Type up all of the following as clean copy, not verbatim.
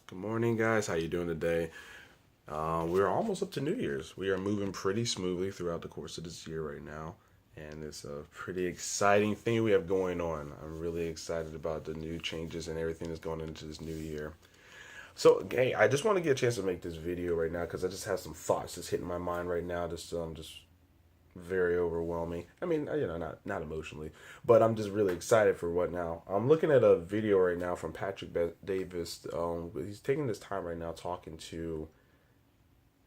Good morning, guys. How you doing today? We're almost up to New Year's. We are moving pretty smoothly throughout the course of this year right now, and it's a pretty exciting thing we have going on. I'm really excited about the new changes and everything that's going into this new year. So, hey, I just want to get a chance to make this video right now because I just have some thoughts just hitting my mind right now. Just very overwhelming. I mean, not emotionally, but I'm just really excited for what now. I'm looking at a video right now from Patrick Davis. He's taking this time right now talking to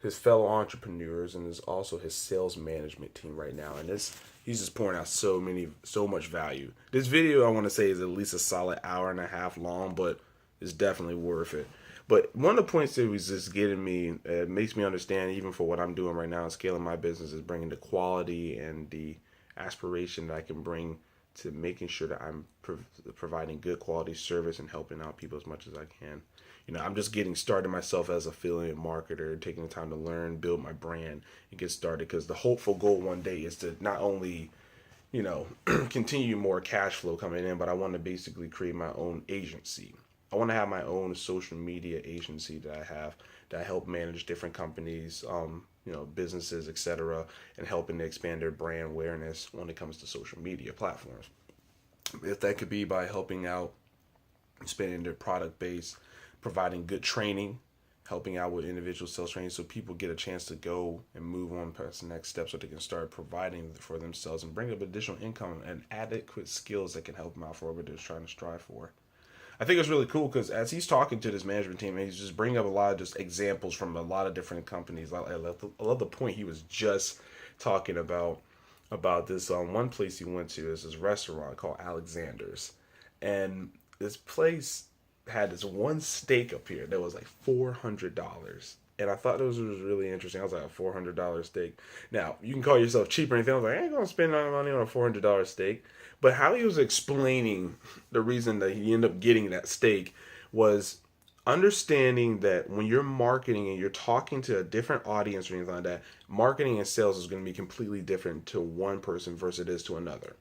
his fellow entrepreneurs and is also his sales management team right now. And this he's just pouring out so much value. This video I want to say is at least a solid hour and a half long, but it's definitely worth it. But one of the points that was just getting me, it makes me understand even for what I'm doing right now, scaling my business, is bringing the quality and the aspiration that I can bring to making sure that I'm providing good quality service and helping out people as much as I can. I'm just getting started myself as an affiliate marketer, taking the time to learn, build my brand, and get started. Because the hopeful goal one day is to not only, continue more cash flow coming in, but I want to basically create my own agency. I want to have my own social media agency that I help manage different companies, businesses, etc., and helping to expand their brand awareness when it comes to social media platforms. If that could be by helping out, expanding their product base, providing good training, helping out with individual sales training so people get a chance to go and move on past the next step so they can start providing for themselves and bring up additional income and adequate skills that can help them out for what they're trying to strive for. I think it's really cool because as he's talking to this management team, he's just bringing up a lot of just examples from a lot of different companies. I love the point he was just talking about this one place he went to. Is this restaurant called Alexander's, and this place had this one steak up here that was like $400. And I thought this was really interesting. I was like, a $400 steak. Now, you can call yourself cheap or anything. I was like, I ain't going to spend any money on a $400 steak. But how he was explaining the reason that he ended up getting that steak was understanding that when you're marketing and you're talking to a different audience or anything like that, marketing and sales is going to be completely different to one person versus it is to another.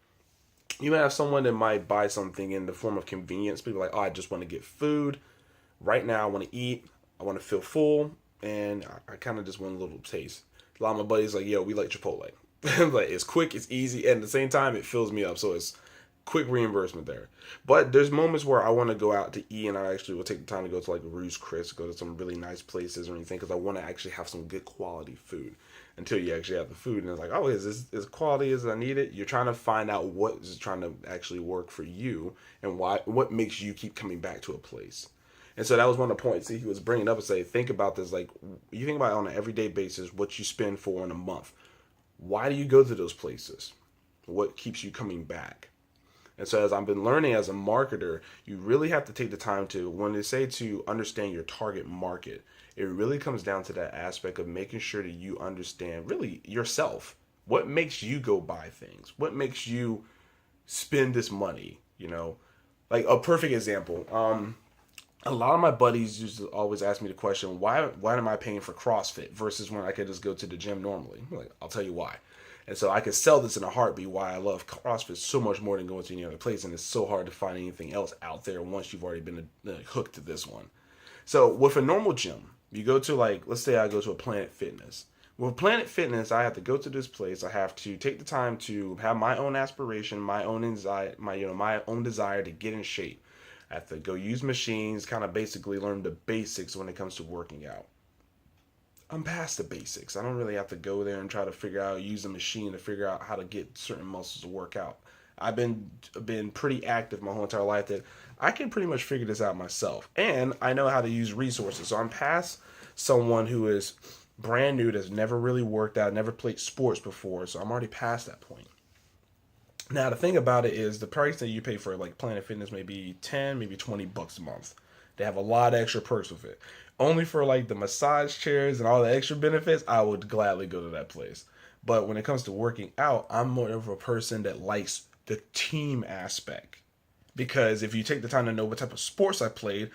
You might have someone that might buy something in the form of convenience. People are like, oh, I just want to get food. Right now, I want to eat. I want to feel full. And I kind of just want a little taste. A lot of my buddies like, yo, we like Chipotle. Like, it's quick, it's easy, and at the same time, it fills me up. So it's quick reimbursement there. But there's moments where I want to go out to eat, and I actually will take the time to go to like Ruth's Chris, go to some really nice places or anything, because I want to actually have some good quality food. Until you actually have the food, and it's like, oh, is this as quality as I need it? You're trying to find out what is trying to actually work for you, and what makes you keep coming back to a place. And so that was one of the points that he was bringing up and say, think about this, like you think about it on an everyday basis, what you spend for in a month. Why do you go to those places? What keeps you coming back? And so as I've been learning as a marketer, you really have to take the time to, when they say to understand your target market, it really comes down to that aspect of making sure that you understand really yourself. What makes you go buy things? What makes you spend this money? Like a perfect example. A lot of my buddies used to always ask me the question, why am I paying for CrossFit versus when I could just go to the gym normally? I'm like, I'll tell you why. And so I could sell this in a heartbeat why I love CrossFit so much more than going to any other place. And it's so hard to find anything else out there once you've already been hooked to this one. So with a normal gym, you go to like, let's say I go to a Planet Fitness. With Planet Fitness, I have to go to this place. I have to take the time to have my own aspiration, my own anxiety, my own desire to get in shape. I have to go use machines, kind of basically learn the basics when it comes to working out. I'm past the basics. I don't really have to go there and try to figure out, use a machine to figure out how to get certain muscles to work out. I've been pretty active my whole entire life that I can pretty much figure this out myself. And I know how to use resources. So I'm past someone who is brand new, that's never really worked out, never played sports before. So I'm already past that point. Now the thing about it is the price that you pay for like Planet Fitness may be 10, maybe $20 a month. They have a lot of extra perks with it. Only for like the massage chairs and all the extra benefits, I would gladly go to that place. But when it comes to working out, I'm more of a person that likes the team aspect. Because if you take the time to know what type of sports I played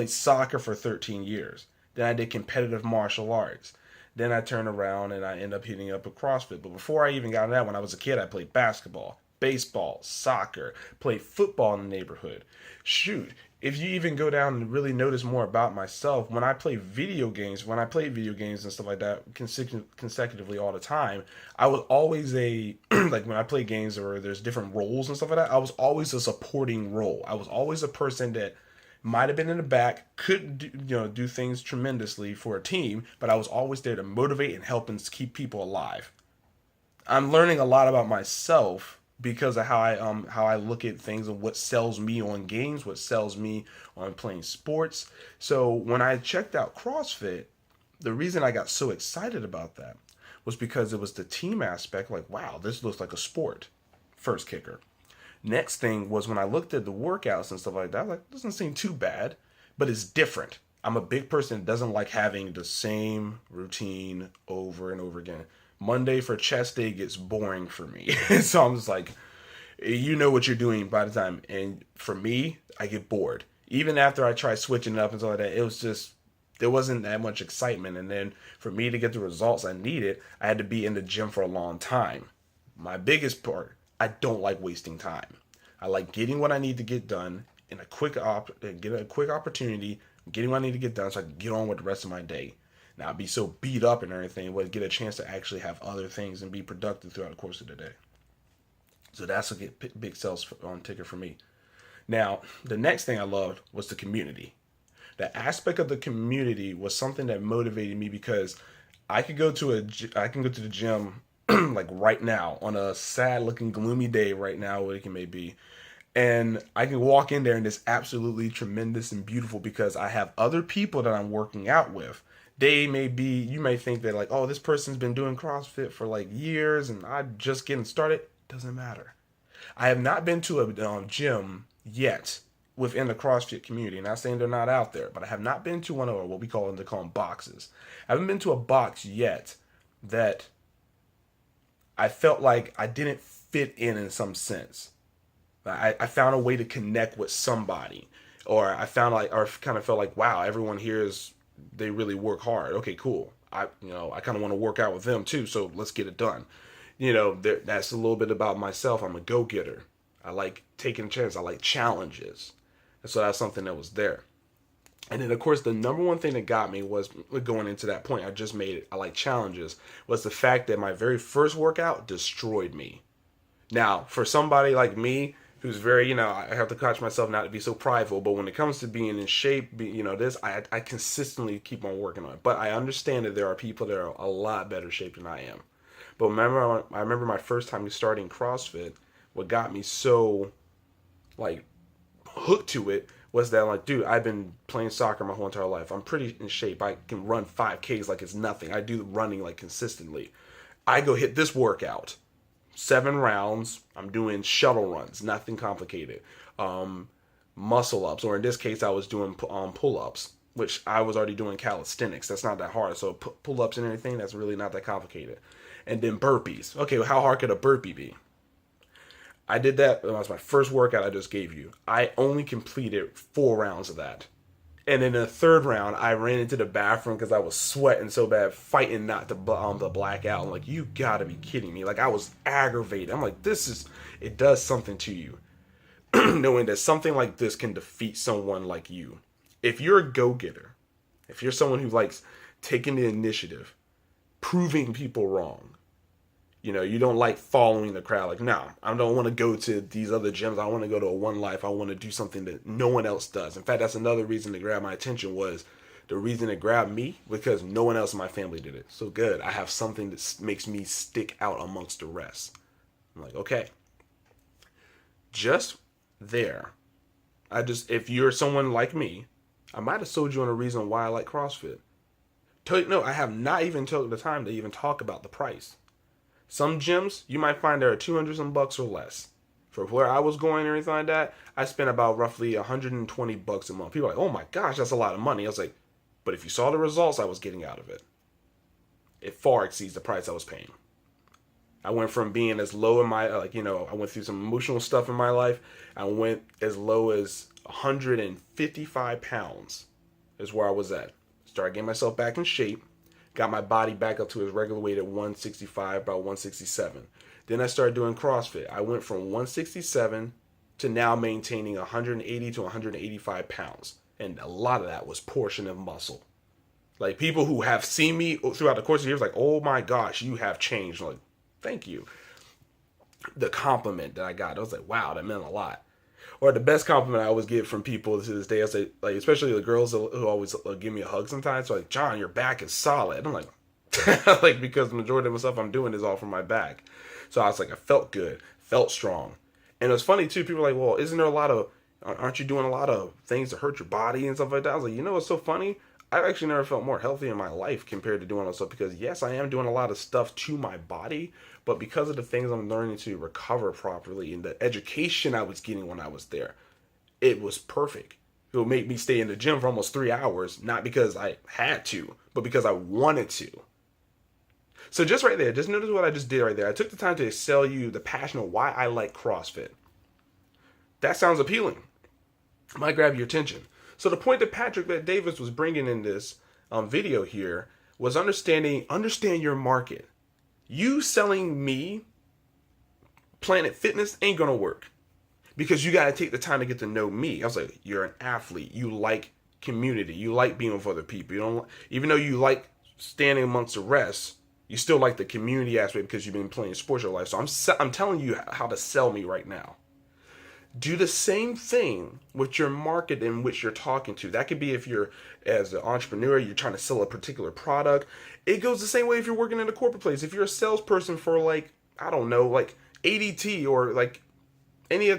soccer for 13 years. Then I did competitive martial arts. Then I turn around and I end up hitting up a CrossFit. But before I even got into that, when I was a kid, I played basketball. baseball, soccer, played football in the neighborhood. Shoot, if you even go down and really notice more about myself, when I played video games and stuff like that consecutively all the time, I was always like when I play games or there's different roles and stuff like that, I was always a supporting role. I was always a person that might have been in the back, could do things tremendously for a team, but I was always there to motivate and help and keep people alive. I'm learning a lot about myself because of how I look at things and what sells me on games, what sells me on playing sports. So when I checked out CrossFit, the reason I got so excited about that was because it was the team aspect. Like, wow, this looks like a sport. First kicker. Next thing was when I looked at the workouts and stuff like that, I was like, doesn't seem too bad, but it's different. I'm a big person that doesn't like having the same routine over and over again. Monday for chest day gets boring for me. So I'm just like, you know what you're doing by the time. And for me, I get bored. Even after I try switching it up and stuff like that, it was just, there wasn't that much excitement. And then for me to get the results I needed, I had to be in the gym for a long time. My biggest part, I don't like wasting time. I like getting what I need to get done in a get a quick opportunity, getting what I need to get done so I can get on with the rest of my day. Not be so beat up and everything, but get a chance to actually have other things and be productive throughout the course of the day. So that's a big sales on ticker for me. Now, the next thing I loved was the community. The aspect of the community was something that motivated me because I can go to the gym like right now on a sad looking gloomy day right now, what it may be. And I can walk in there and it's absolutely tremendous and beautiful because I have other people that I'm working out with. You may think that like, oh, this person's been doing CrossFit for like years and I'm just getting started. Doesn't matter. I have not been to a gym yet within the CrossFit community. Not saying they're not out there, but I have not been to one of what we call them, they call them boxes. I haven't been to a box yet that I felt like I didn't fit in some sense. I found a way to connect with somebody, or I kind of felt like, wow, everyone here they really work hard. Okay, cool. I kind of want to work out with them too, so let's get it done. That's a little bit about myself. I'm a go-getter. I like taking a chance. I like challenges. And so that's something that was there. And then, of course, the number one thing that got me was going into that point. I just made it. I like challenges. Was the fact that my very first workout destroyed me. Now, for somebody like me, who's very, I have to catch myself not to be so prideful, but when it comes to being in shape, I consistently keep on working on it. But I understand that there are people that are a lot better shape than I am. But I remember my first time starting CrossFit, what got me so, like, hooked to it was that, like, dude, I've been playing soccer my whole entire life. I'm pretty in shape. I can run 5Ks like it's nothing. I do running, like, consistently. I go hit this workout. 7 rounds. I'm doing shuttle runs, nothing complicated. Muscle ups, or in this case, I was doing pull ups, which I was already doing calisthenics. That's not that hard. So pull ups and everything, that's really not that complicated. And then burpees. Okay, well, how hard could a burpee be? I did that. That was my first workout I just gave you. I only completed 4 rounds of that. And in the third round, I ran into the bathroom because I was sweating so bad, fighting not to black out. I'm like, you gotta be kidding me. Like, I was aggravated. I'm like, it does something to you. Knowing that something like this can defeat someone like you. If you're a go-getter, if you're someone who likes taking the initiative, proving people wrong, you don't like following the crowd. Like, no, I don't want to go to these other gyms. I want to go to a One Life. I want to do something that no one else does. In fact, that's another reason to grab my attention was the reason it grabbed me because no one else in my family did it. So good. I have something that makes me stick out amongst the rest. I'm like, okay. Just there. If you're someone like me, I might have sold you on a reason why I like CrossFit. No, I have not even took the time to even talk about the price. Some gyms, you might find there are $200 or less. For where I was going and everything like that, I spent about roughly $120 a month. People are like, oh my gosh, that's a lot of money. I was like, but if you saw the results I was getting out of it, it far exceeds the price I was paying. I went from being as low in my, I went through some emotional stuff in my life. I went as low as 155 pounds is where I was at. Started getting myself back in shape. Got my body back up to its regular weight at 165, about 167. Then I started doing CrossFit. I went from 167 to now maintaining 180 to 185 pounds. And a lot of that was portion of muscle. Like, people who have seen me throughout the course of years, like, oh my gosh, you have changed. I'm like, thank you. The compliment that I got, I was like, wow, that meant a lot. Or the best compliment I always get from people to this day, I say, like, especially the girls who always give me a hug sometimes, so like, John, your back is solid. I'm like, like, because the majority of the stuff I'm doing is all from my back. So I was like, I felt good, felt strong. And it was funny too, people were like, well, aren't you doing a lot of things to hurt your body and stuff like that? I was like, you know what's so funny? I've actually never felt more healthy in my life compared to doing all that stuff, because yes, I am doing a lot of stuff to my body, but because of the things I'm learning to recover properly and the education I was getting when I was there, it was perfect. It would make me stay in the gym for almost 3 hours, not because I had to, but because I wanted to. So just right there, just notice what I just did right there. I took the time to sell you the passion of why I like CrossFit. That sounds appealing. It might grab your attention. So the point that Davis was bringing in this video here was understand your market. You selling me Planet Fitness ain't gonna work, because you got to take the time to get to know me. I was like, you're an athlete. You like community. You like being with other people. You don't, even though you like standing amongst the rest, you still like the community aspect because you've been playing sports your life. So I'm telling you how to sell me right now. Do the same thing with your market in which you're talking to. That could be if you're, as an entrepreneur, you're trying to sell a particular product. It goes the same way if you're working in a corporate place. If you're a salesperson for, like, I don't know, like ADT or like any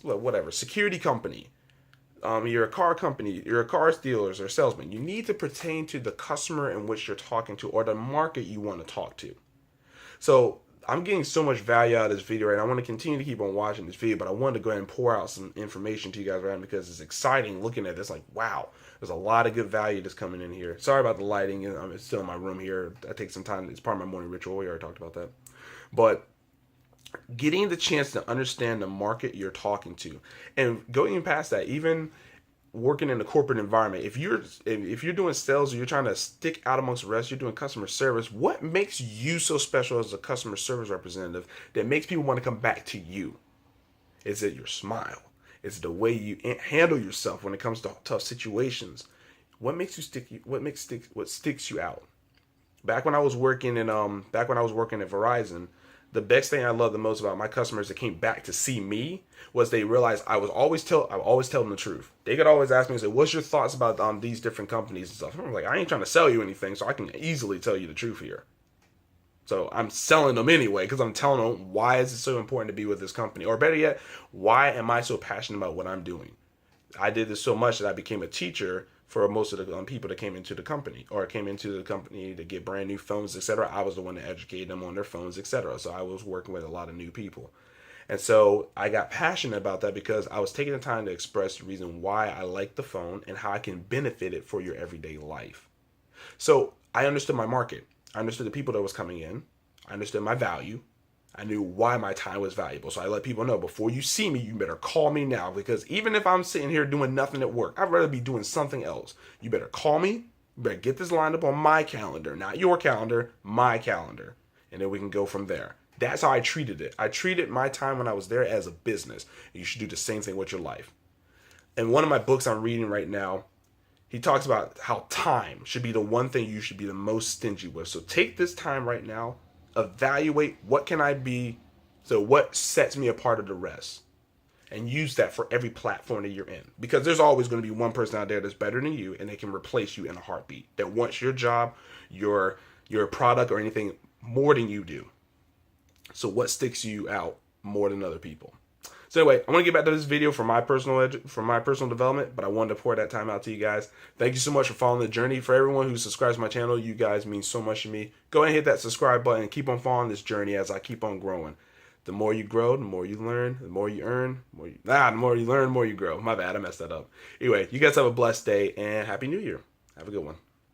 whatever security company, you're a car company, you're a car dealers or salesman. You need to pertain to the customer in which you're talking to, or the market you want to talk to. So I'm getting so much value out of this video right now. I want to continue to keep on watching this video, but I wanted to go ahead and pour out some information to you guys right now, because it's exciting looking at this. Like, wow, there's a lot of good value that's coming in here. Sorry about the lighting. It's still in my room here. I take some time. It's part of my morning ritual. We already talked about that. But getting the chance to understand the market you're talking to, and going past that, even working in a corporate environment, if you're doing sales or you're trying to stick out amongst the rest, you're doing customer service, what makes you so special as a customer service representative that makes people want to come back to you? Is it your smile? Is it the way you handle yourself when it comes to tough situations? What makes you stick? What sticks you out? Back when I was working at Verizon, the best thing I loved the most about my customers that came back to see me was they realized I would always tell them the truth. They could always ask me and say, what's your thoughts about these different companies and stuff? I'm like, I ain't trying to sell you anything, so I can easily tell you the truth here. So I'm selling them anyway, because I'm telling them, why is it so important to be with this company? Or better yet, why am I so passionate about what I'm doing? I did this so much that I became a teacher for most of the people that came into the company to get brand new phones, etc. I was the one that educated them on their phones, etc. So I was working with a lot of new people. And so I got passionate about that because I was taking the time to express the reason why I like the phone and how I can benefit it for your everyday life. So I understood my market. I understood the people that was coming in. I understood my value. I knew why my time was valuable. So I let people know, before you see me, you better call me now, because even if I'm sitting here doing nothing at work, I'd rather be doing something else. You better call me. You better get this lined up on my calendar, not your calendar, my calendar. And then we can go from there. That's how I treated it. I treated my time when I was there as a business. You should do the same thing with your life. And one of my books I'm reading right now, he talks about how time should be the one thing you should be the most stingy with. So take this time right now, evaluate what can I be, so what sets me apart of the rest, and use that for every platform that you're in, because there's always going to be one person out there that's better than you, and they can replace you in a heartbeat, that wants your job, your product, or anything more than you do. So what sticks you out more than other people? So anyway, I want to get back to this video for my personal development, but I wanted to pour that time out to you guys. Thank you so much for following the journey. For everyone who subscribes to my channel, you guys mean so much to me. Go ahead and hit that subscribe button and keep on following this journey as I keep on growing. The more you grow, the more you learn, the more you earn, the more you learn, the more you grow. My bad, I messed that up. Anyway, you guys have a blessed day and Happy New Year. Have a good one.